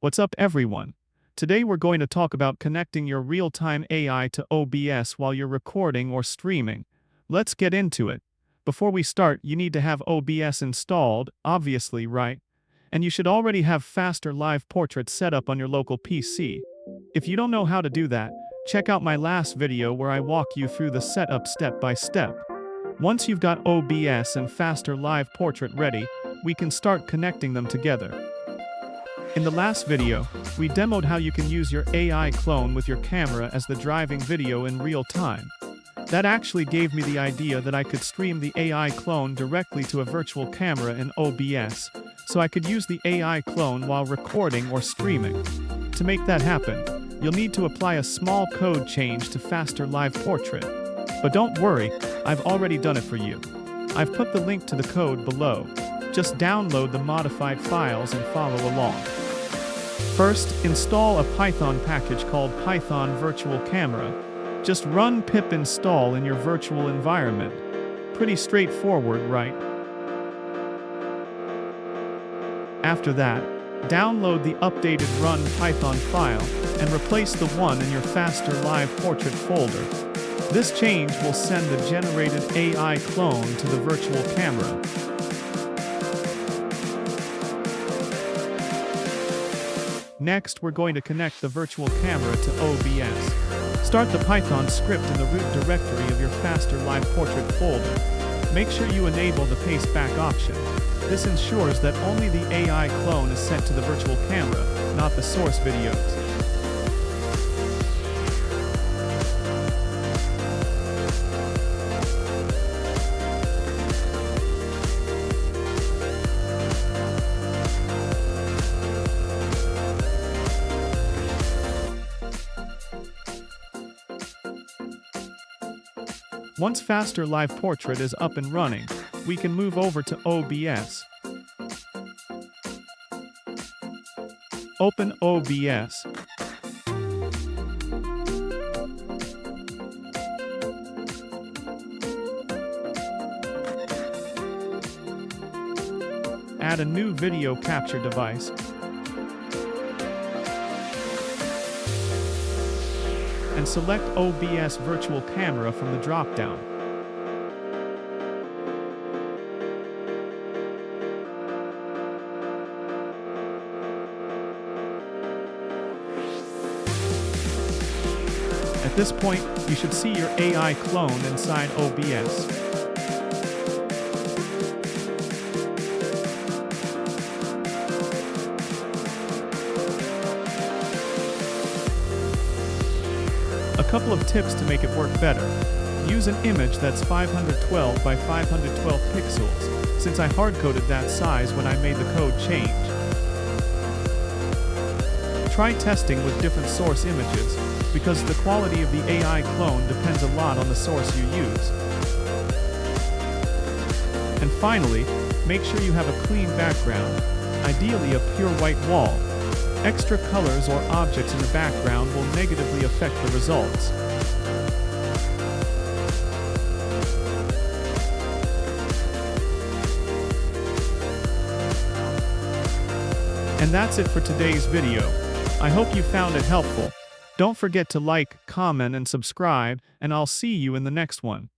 What's up, everyone? Today we're going to talk about connecting your real-time AI to OBS while you're recording or streaming. Let's get into it. Before we start, you need to have OBS installed, obviously, right? And you should already have FasterLivePortrait set up on your local PC. If you don't know how to do that, check out my last video where I walk you through the setup step by step. Once you've got OBS and FasterLivePortrait ready, we can start connecting them together. In the last video, we demoed how you can use your AI clone with your camera as the driving video in real time. That actually gave me the idea that I could stream the AI clone directly to a virtual camera in OBS, so I could use the AI clone while recording or streaming. To make that happen, you'll need to apply a small code change to FasterLivePortrait. But don't worry, I've already done it for you. I've put the link to the code below. Just download the modified files and follow along. First, install a Python package called Python Virtual Camera. Just run pip install in your virtual environment. Pretty straightforward, right? After that, download the updated run Python file and replace the one in your FasterLivePortrait folder. This change will send the generated AI clone to the virtual camera. Next, we're going to connect the virtual camera to OBS. Start the Python script in the root directory of your FasterLivePortrait folder. Make sure you enable the paste back option. This ensures that only the AI clone is sent to the virtual camera, not the source videos. Once FasterLivePortrait is up and running, we can move over to OBS. Open OBS. Add a new video capture device. And select OBS Virtual Camera from the drop-down. At this point, you should see your AI clone inside OBS. A couple of tips to make it work better. Use an image that's 512 by 512 pixels, since I hard-coded that size when I made the code change. Try testing with different source images, because the quality of the AI clone depends a lot on the source you use. And finally, make sure you have a clean background, ideally a pure white wall. Extra colors or objects in the background will negatively affect the results. And that's it for today's video. I hope you found it helpful. Don't forget to like, comment, and subscribe, and I'll see you in the next one.